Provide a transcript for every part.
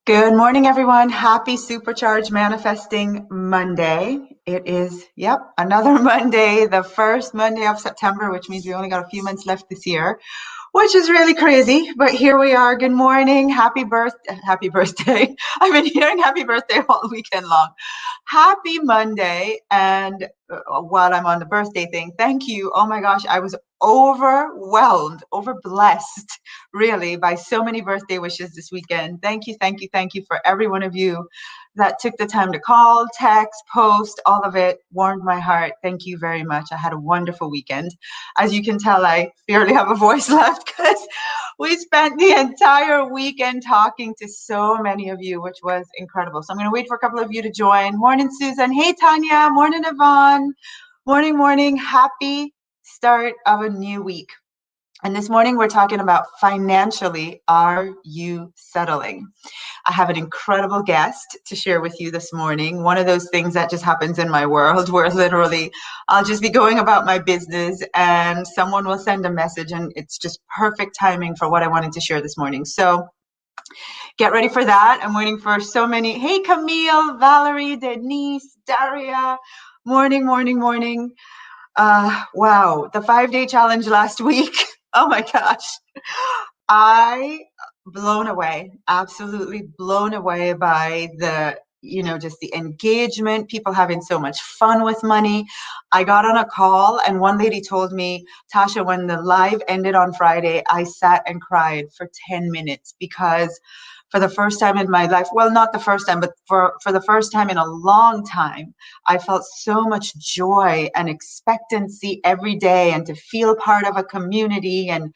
Good morning, everyone. Happy Supercharged Manifesting Monday. It is, another Monday, the first Monday of September, which means we only got a few months left this year, which is really crazy. But here we are. Good morning. Happy birthday. I've been hearing happy birthday all weekend long. Happy Monday. And while I'm on the birthday thing, thank you. Oh my gosh, I was overwhelmed, overblessed, really, by so many birthday wishes this weekend. Thank you, thank you, thank you for every one of you that took the time to call, text, post, all of it warmed my heart. Thank you very much. I had a wonderful weekend. As you can tell, I barely have a voice left because we spent the entire weekend talking to so many of you, which was incredible. So I'm going to wait for a couple of you to join. Morning, Susan. Hey, Tanya. Morning, Yvonne. Morning, morning. Happy start of a new week. And this morning we're talking about financially, are you settling? I have an incredible guest to share with you this morning. One of those things that just happens in my world where literally I'll just be going about my business and someone will send a message and it's just perfect timing for what I wanted to share this morning. So get ready for that. I'm waiting for so many. Hey, Camille, Valerie, Denise, Daria. Morning, morning, morning. Wow, the 5-day challenge last week. Oh my gosh. I blown away, absolutely blown away by the, just the engagement, people having so much fun with money. I got on a call and one lady told me, Tasha, when the live ended on Friday, I sat and cried for 10 minutes because for the first time in my life, well, not the first time, but for the first time in a long time, I felt so much joy and expectancy every day, and to feel part of a community and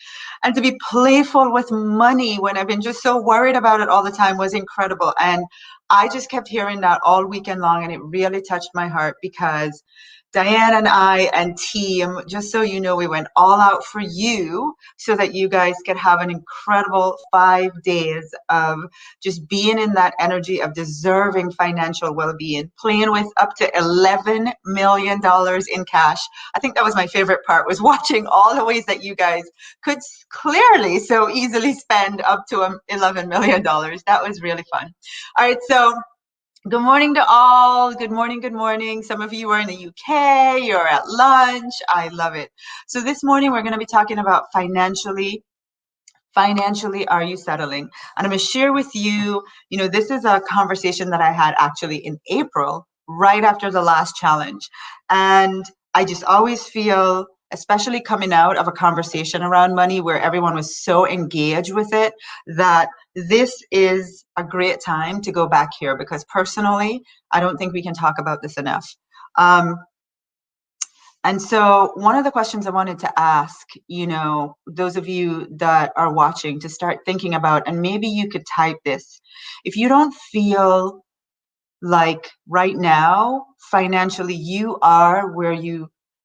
to be playful with money when I've been just so worried about it all the time was incredible. And I just kept hearing that all weekend long, and it really touched my heart because Diane and I and team, just so you know, we went all out for you so that you guys could have an incredible 5 days of just being in that energy of deserving financial well-being, playing with up to $11 million in cash. I think that was my favorite part, was watching all the ways that you guys could clearly so easily spend up to $11 million. That was really fun. All right, so good morning to all. Good morning, good morning. Some of you are in the UK, you're at lunch. I love it. So this morning we're going to be talking about financially, are you settling? And I'm going to share with you, this is a conversation that I had actually in April, right after the last challenge. And I just always feel, especially coming out of a conversation around money where everyone was so engaged with it, that this is a great time to go back here, because personally, I don't think we can talk about this enough. And so one of the questions I wanted to ask, those of you that are watching, to start thinking about, and maybe you could type this, if you don't feel like right now, financially, you are where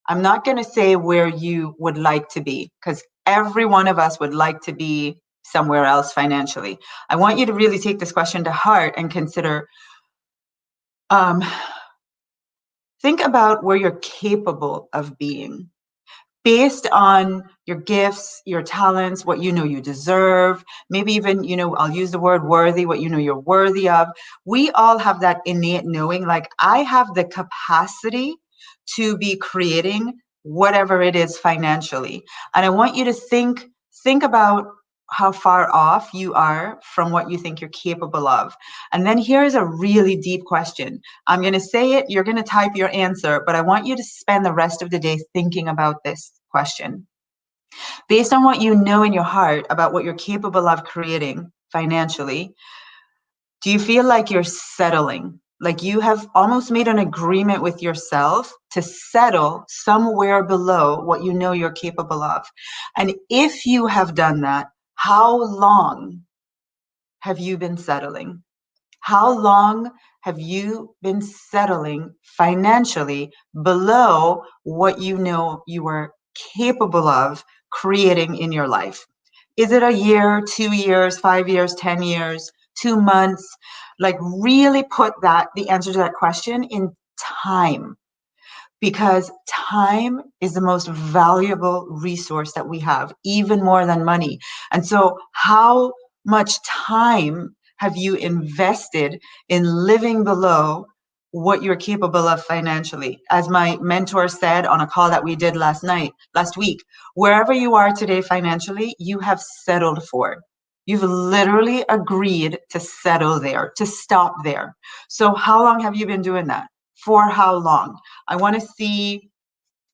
I'm not going to say where you would like to be, because every one of us would like to be somewhere else financially. I want you to really take this question to heart and consider, think about where you're capable of being based on your gifts, your talents, what you know you deserve, maybe even, I'll use the word worthy, what you know you're worthy of. We all have that innate knowing, like I have the capacity to be creating whatever it is financially. And I want you to think about how far off you are from what you think you're capable of. And then here's a really deep question. I'm going to say it, you're going to type your answer, but I want you to spend the rest of the day thinking about this question. Based on what you know in your heart about what you're capable of creating financially, do you feel like you're settling? Like you have almost made an agreement with yourself to settle somewhere below what you know you're capable of? And if you have done that, how long have you been settling? How long have you been settling financially below what you know you are capable of creating in your life? Is it a year, 2 years, 5 years, 10 years, 2 months? Like really put the answer to that question in time, because time is the most valuable resource that we have, even more than money. And so how much time have you invested in living below what you're capable of financially? As my mentor said on a call that we did last week, wherever you are today financially, you have settled for. You've literally agreed to settle there, to stop there. So how long have you been doing that? For how long? I want to see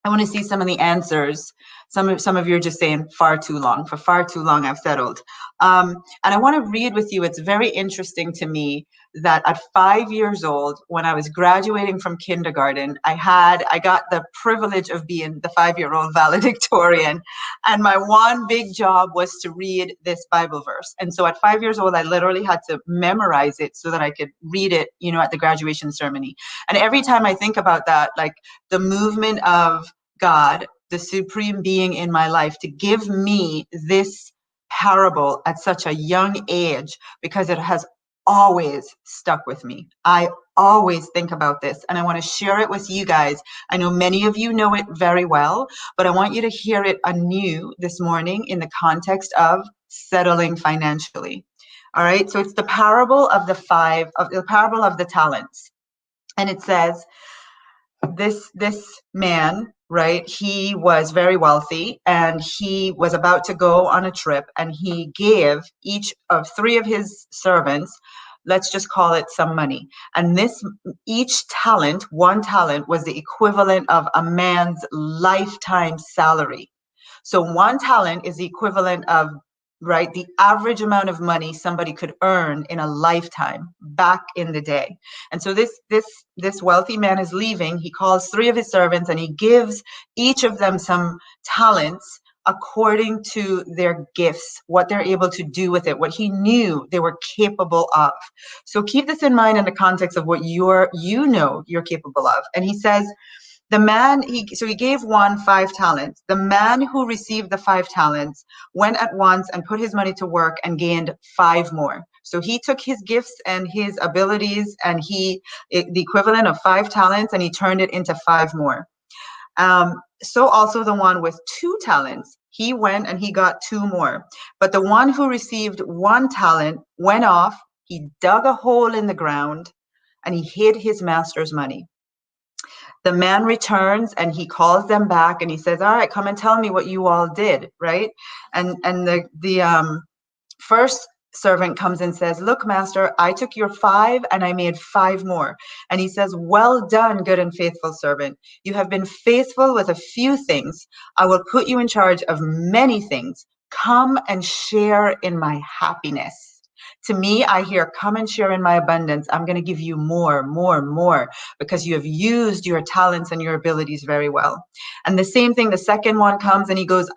some of the answers. Some of you are just saying far too long. For far too long, I've settled. And I want to read with you. It's very interesting to me that at 5 years old, when I was graduating from kindergarten, I got the privilege of being the 5-year-old valedictorian. And my one big job was to read this Bible verse. And so at 5 years old, I literally had to memorize it so that I could read it, at the graduation ceremony. And every time I think about that, like the movement of God, the supreme being in my life, to give me this parable at such a young age, because it has always stuck with me. I always think about this, and I want to share it with you guys. I know many of you know it very well, but I want you to hear it anew this morning in the context of settling financially. All right, so it's the parable of the parable of the talents. And it says, this man, right, he was very wealthy, and he was about to go on a trip, and he gave each of 3 of his servants, let's just call it some money. And each talent, 1 talent, was the equivalent of a man's lifetime salary. So 1 talent is the equivalent of, right, the average amount of money somebody could earn in a lifetime back in the day. And so this wealthy man is leaving. He calls 3 of his servants, and he gives each of them some talents according to their gifts, what they're able to do with it, what he knew they were capable of. So keep this in mind in the context of what you're capable of. And he says, the man, he gave one 5 talents. The man who received the 5 talents went at once and put his money to work and gained 5 more. So he took his gifts and his abilities and the equivalent of 5 talents, and he turned it into 5 more. So also the one with 2 talents, he went and he got 2 more. But the one who received 1 talent went off, he dug a hole in the ground, and he hid his master's money. The man returns and he calls them back and he says, all right, come and tell me what you all did, right? And the first servant comes and says, look, master, I took your 5 and I made 5 more. And he says, well done, good and faithful servant. You have been faithful with a few things. I will put you in charge of many things. Come and share in my happiness. To me, I hear, come and share in my abundance. I'm going to give you more, because you have used your talents and your abilities very well. And the same thing, the second one comes and he goes,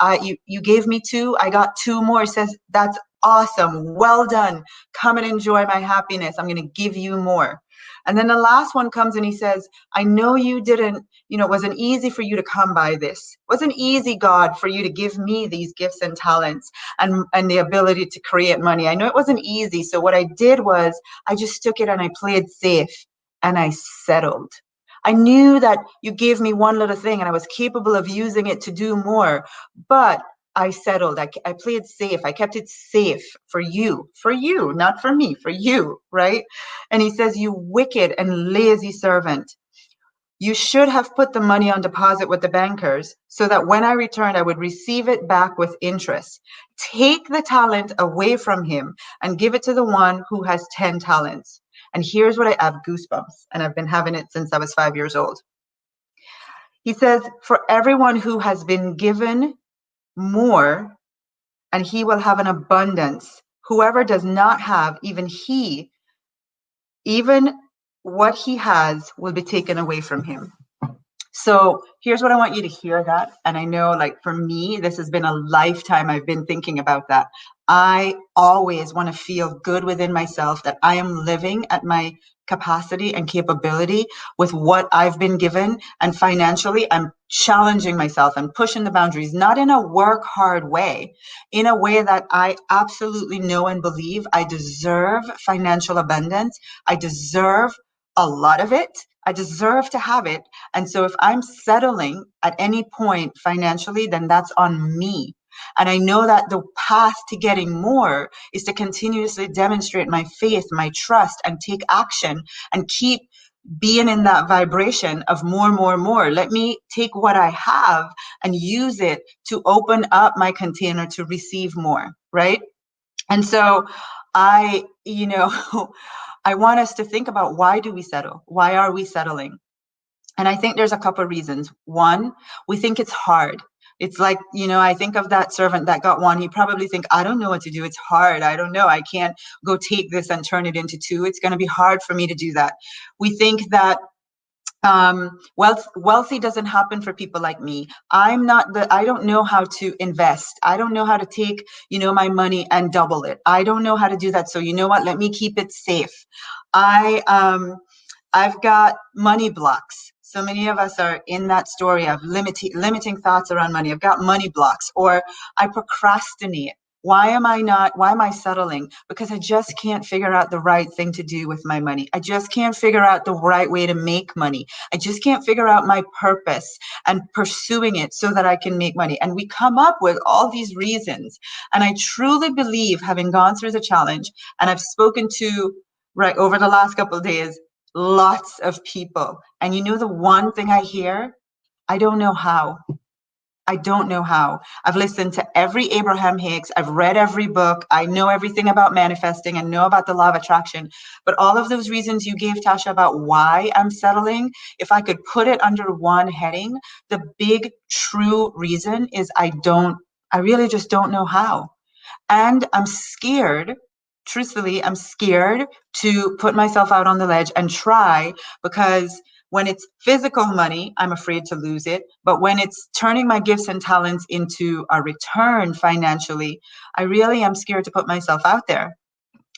you gave me 2, I got 2 more. He says, that's awesome. Well done. Come and enjoy my happiness. I'm going to give you more. And then the last one comes and he says, I know you didn't, it wasn't easy for you to come by this. It wasn't easy, God, for you to give me these gifts and talents and the ability to create money. I know it wasn't easy. So what I did was I just took it and I played safe and I settled. I knew that you gave me one little thing and I was capable of using it to do more, but I settled. I played safe. I kept it safe for you, not for me, for you, right? And he says, you wicked and lazy servant. You should have put the money on deposit with the bankers so that when I returned, I would receive it back with interest. Take the talent away from him and give it to the one who has 10 talents. And here's what I have goosebumps, and I've been having it since I was 5 years old. He says, for everyone who has been given more, and he will have an abundance. Whoever does not have, even what he has will be taken away from him. So here's what I want you to hear that. And I know, like, for me, this has been a lifetime I've been thinking about that. I always want to feel good within myself that I am living at my capacity and capability with what I've been given. And financially, I'm challenging myself and pushing the boundaries, not in a work hard way, in a way that I absolutely know and believe I deserve financial abundance. I deserve a lot of it. I deserve to have it. And so if I'm settling at any point financially, then that's on me. And I know that the path to getting more is to continuously demonstrate my faith, my trust, and take action and keep being in that vibration of more, more, more. Let me take what I have and use it to open up my container to receive more, right? And so I, I want us to think about, why do we settle? Why are we settling? And I think there's a couple of reasons. One, we think it's hard. It's like, I think of that servant that got one. He probably think, I don't know what to do. It's hard. I don't know. I can't go take this and turn it into two. It's going to be hard for me to do that. We think that wealthy doesn't happen for people like me. I don't know how to invest. I don't know how to take, my money and double it. I don't know how to do that. So you know what? Let me keep it safe. I've got money blocks. So many of us are in that story of limiting thoughts around money. I've got money blocks, or I procrastinate. Why am I settling? Because I just can't figure out the right thing to do with my money. I just can't figure out the right way to make money. I just can't figure out my purpose and pursuing it so that I can make money. And we come up with all these reasons. And I truly believe, having gone through the challenge, and I've spoken to, right over the last couple of days, lots of people. And the one thing I hear, I don't know how. I don't know how. I've listened to every Abraham Hicks. I've read every book. I know everything about manifesting and know about the law of attraction. But all of those reasons you gave, Tasha, about why I'm settling, if I could put it under one heading, the big true reason is I really just don't know how. And I'm scared. Truthfully, I'm scared to put myself out on the ledge and try, because when it's physical money, I'm afraid to lose it. But when it's turning my gifts and talents into a return financially, I really am scared to put myself out there.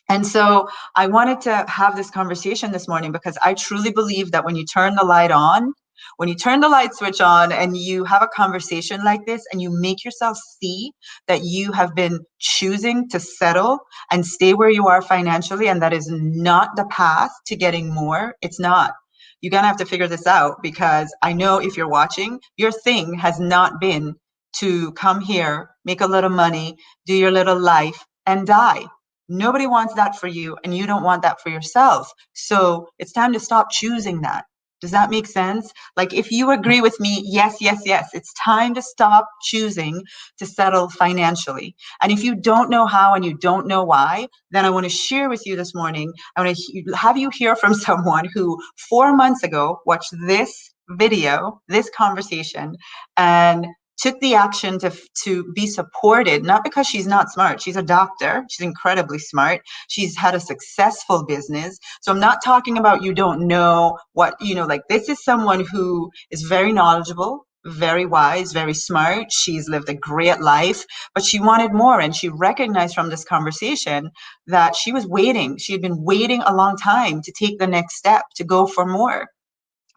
And so I wanted to have this conversation this morning, because I truly believe that when you turn the light on, when you turn the light switch on and you have a conversation like this and you make yourself see that you have been choosing to settle and stay where you are financially, and that is not the path to getting more, it's not. You're going to have to figure this out, because I know if you're watching, your thing has not been to come here, make a little money, do your little life, and die. Nobody wants that for you, and you don't want that for yourself. So it's time to stop choosing that. Does that make sense? Like, if you agree with me, yes, yes, yes, it's time to stop choosing to settle financially. And if you don't know how and you don't know why, then I want to share with you this morning, I want to have you hear from someone who 4 months ago watched this video, this conversation, and took the action to be supported, not because she's not smart. She's a doctor. She's incredibly smart. She's had a successful business. So I'm not talking about you don't know what, like, this is someone who is very knowledgeable, very wise, very smart. She's lived a great life, but she wanted more. And she recognized from this conversation that she was waiting. She had been waiting a long time to take the next step, to go for more.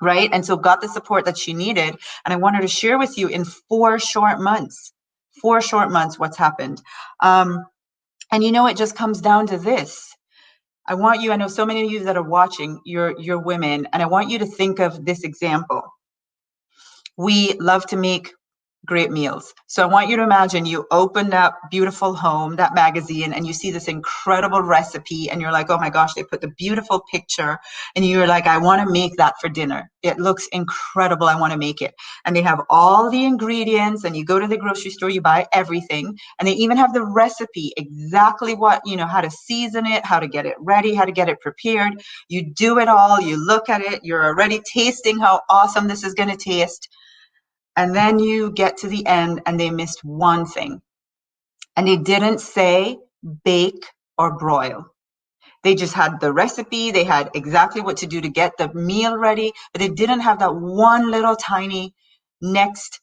Right. And so got the support that she needed. And I wanted to share with you in 4 short months, what's happened. And it just comes down to this. I know so many of you that are watching, you're women, and I want you to think of this example. We love to make great meals. So I want you to imagine you open that beautiful home, that magazine, and you see this incredible recipe, and you're like, oh my gosh, they put the beautiful picture, and you're like, I want to make that for dinner. It looks incredible. I want to make it. And they have all the ingredients, and you go to the grocery store, you buy everything, and they even have the recipe, exactly what, how to season it, how to get it ready, how to get it prepared. You do it all, you look at it, you're already tasting how awesome this is going to taste. And then you get to the end and they missed one thing. And they didn't say bake or broil. They just had the recipe. They had exactly what to do to get the meal ready, but they didn't have that one little tiny next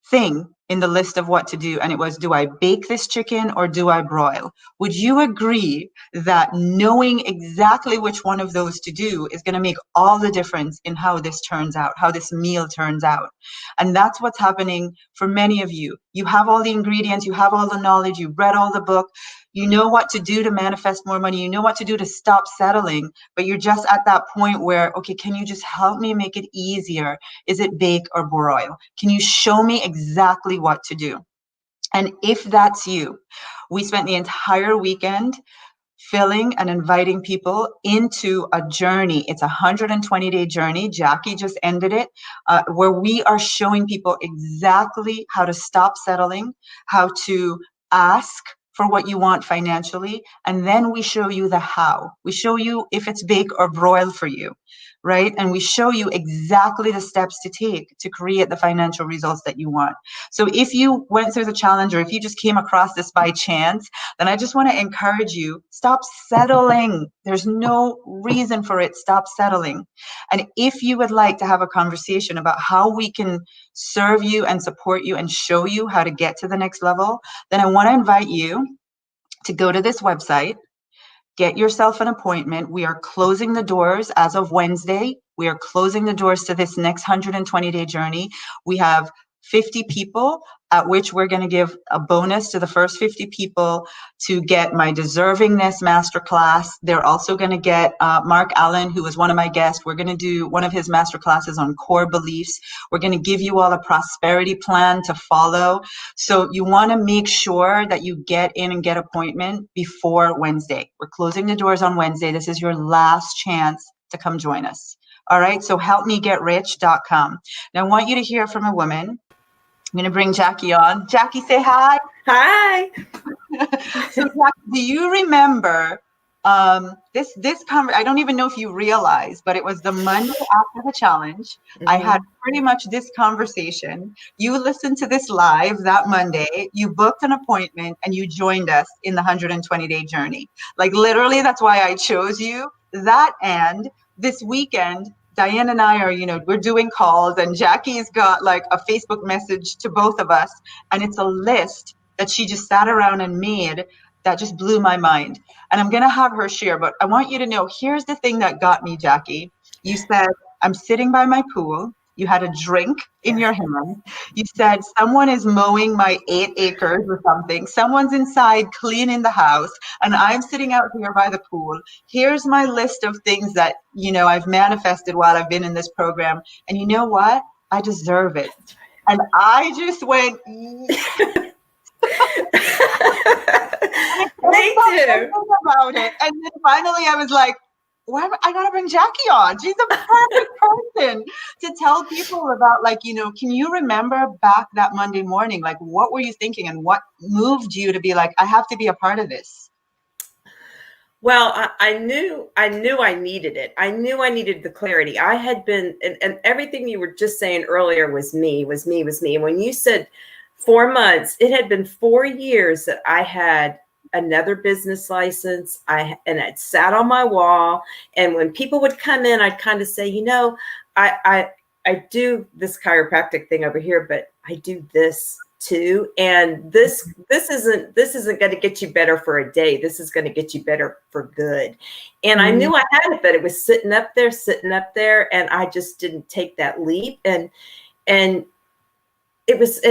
thing in the list of what to do. And it was, do I bake this chicken or do I broil? Would you agree that knowing exactly which one of those to do is going to make all the difference in how this turns out, how this meal turns out? And that's what's happening for many of you. You have all the ingredients, you have all the knowledge, you read all the book, you know what to do to manifest more money, you know what to do to stop settling, but you're just at that point where, okay, can you just help me make it easier? Is it bake or broil? Can you show me exactly what to do? And if that's you, we spent the entire weekend filling and inviting people into a journey. It's a 120-day journey. Jackie just ended it, where we are showing people exactly how to stop settling, how to ask for what you want financially, and then we show you the how. We show you if it's bake or broil for you, right? And we show you exactly the steps to take to create the financial results that you want. So if you went through the challenge, or if you just came across this by chance, then I just want to encourage you, stop settling. There's no reason for it. Stop settling. And if you would like to have a conversation about how we can serve you and support you and show you how to get to the next level, then I want to invite you to go to this website, get yourself an appointment. We are closing the doors as of Wednesday. We are closing the doors to this next 120-day journey. We have 50 people, at which we're going to give a bonus to the first 50 people to get my deservingness masterclass. They're also going to get Mark Allen, who was one of my guests. We're going to do one of his masterclasses on core beliefs. We're going to give you all a prosperity plan to follow. So you want to make sure that you get in and get an appointment before Wednesday. We're closing the doors on Wednesday. This is your last chance to come join us. All right, so helpmegetrich.com. Now I want you to hear from a woman. I'm going to bring Jackie on. Jackie, say hi. Hi. So, Jackie, do you remember this I don't even know if you realize, but it was the Monday after the challenge. I had pretty much this conversation. You listened to this live that Monday. You booked an appointment and you joined us in the 120-day journey. Like literally, that's why I chose you. That and this weekend, Diane and I are, we're doing calls, and Jackie's got like a Facebook message to both of us, and it's a list that she just sat around and made that just blew my mind. And I'm going to have her share, but I want you to know, here's the thing that got me, Jackie. You said, I'm sitting by my pool. You had a drink in your hand. You said, someone is mowing my 8 acres or something. Someone's inside cleaning the house, and I'm sitting out here by the pool. Here's my list of things that, I've manifested while I've been in this program. And you know what? I deserve it. And I just went, Me too. About it. And then finally I was like, I gotta bring Jackie on. She's a perfect person to tell people about, can you remember back that Monday morning? Like, what were you thinking and what moved you to be like, I have to be a part of this? Well, I knew I needed it. I knew I needed the clarity. I had been, and everything you were just saying earlier was me. And when you said 4 months, it had been 4 years that I had another business license. And I'd sat on my wall. And when people would come in, I'd kind of say, I do this chiropractic thing over here, but I do this too. And this isn't going to get you better for a day. This is going to get you better for good. And I knew I had it, but it was sitting up there. And I just didn't take that leap. And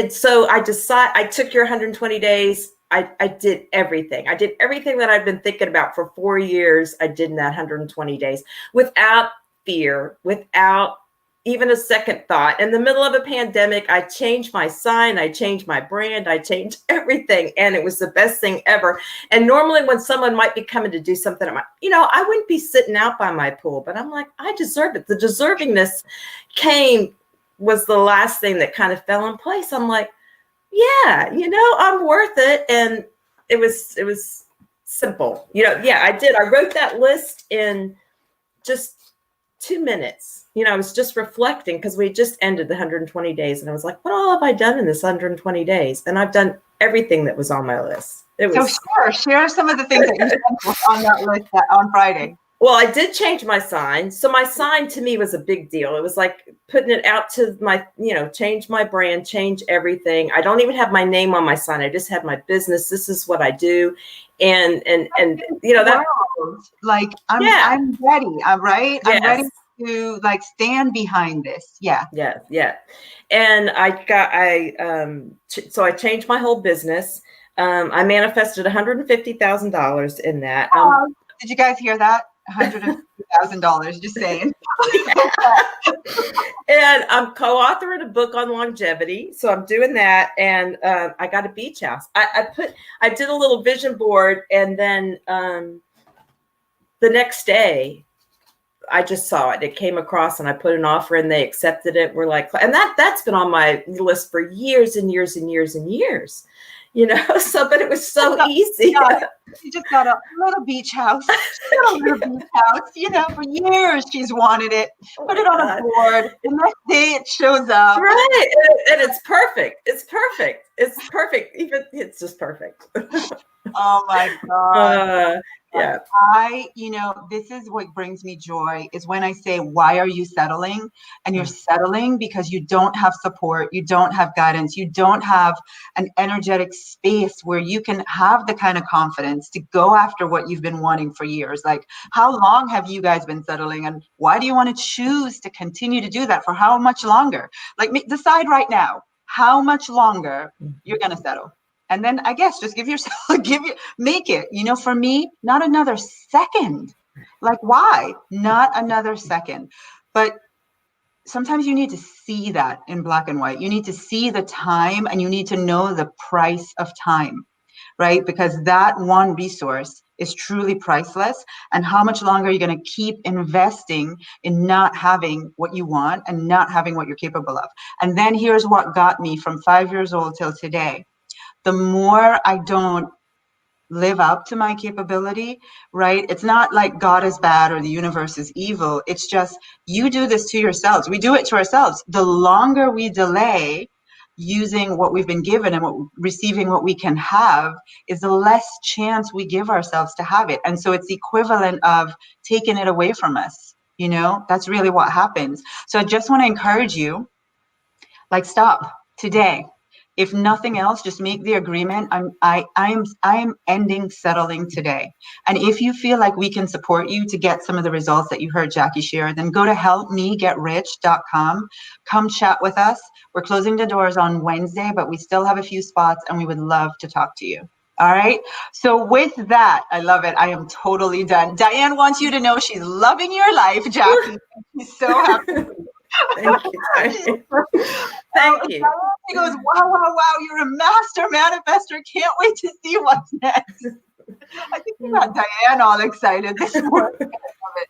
so I took your 120 days. I did everything. I did everything that I've been thinking about for 4 years. I did in that 120 days without fear, without even a second thought. In the middle of a pandemic, I changed my sign. I changed my brand. I changed everything. And it was the best thing ever. And normally when someone might be coming to do something, I wouldn't be sitting out by my pool, but I'm like, I deserve it. The deservingness was the last thing that kind of fell in place. I'm like, yeah, I'm worth it. And it was simple. I did. I wrote that list in just 2 minutes. I was just reflecting because we just ended the 120 days. And I was like, what all have I done in this 120 days? And I've done everything that was on my list. Share some of the things that you sent on that list on Friday. Well, I did change my sign. So my sign to me was a big deal. It was like putting it out to my, change my brand, change everything. I don't even have my name on my sign. I just have my business. This is what I do. And that, like, I'm ready. I'm right. I'm ready to stand behind this. Yeah. And so I changed my whole business. I manifested $150,000 in that. Did you guys hear that? $150,000, just saying. And I'm co-authoring a book on longevity, so I'm doing that. And I got a beach house. I did a little vision board, and then the next day, I just saw it. It came across, and I put an offer, and they accepted it. We're like, and that's been on my list for years and years and years and years, So, but it was so easy. She just got a little beach house. She got a little beach house. For years she's wanted it. Put it on a board. The next day it shows up. Right, and it's perfect. It's perfect. It's perfect. It's just perfect. Oh my God. Yeah. This is what brings me joy, is when I say, why are you settling? And you're settling because you don't have support, you don't have guidance, you don't have an energetic space where you can have the kind of confidence to go after what you've been wanting for years. Like, how long have you guys been settling? And why do you want to choose to continue to do that? For how much longer? Like, decide right now, how much longer you're going to settle. And then I guess just make it, for me, not another second. Like, why? Not another second. But sometimes you need to see that in black and white. You need to see the time, and you need to know the price of time, right? Because that one resource is truly priceless. And how much longer are you going to keep investing in not having what you want and not having what you're capable of? And then here's what got me from 5 years old till today. The more I don't live up to my capability, right? It's not like God is bad or the universe is evil. It's just, you do this to yourselves. We do it to ourselves. The longer we delay using what we've been given and receiving what we can have, is the less chance we give ourselves to have it. And so it's the equivalent of taking it away from us. That's really what happens. So I just want to encourage you, like, stop today. If nothing else, just make the agreement. I am ending settling today. And if you feel like we can support you to get some of the results that you heard Jackie share, then go to helpmegetrich.com. Come chat with us. We're closing the doors on Wednesday, but we still have a few spots, and we would love to talk to you. All right. So with that, I love it. I am totally done. Diane wants you to know she's loving your life, Jackie. She's so happy. Thank you. Thank you. He goes, wow, you're a master manifester. Can't wait to see what's next. I think we got Diane all excited this morning. I love it.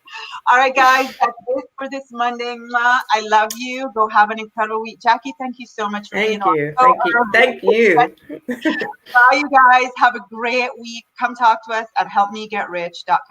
All right, guys, that's it for this Monday. I love you. Go have an incredible week. Jackie, thank you so much for being on. Thank you. Bye, you guys. Have a great week. Come talk to us at helpmegetrich.com.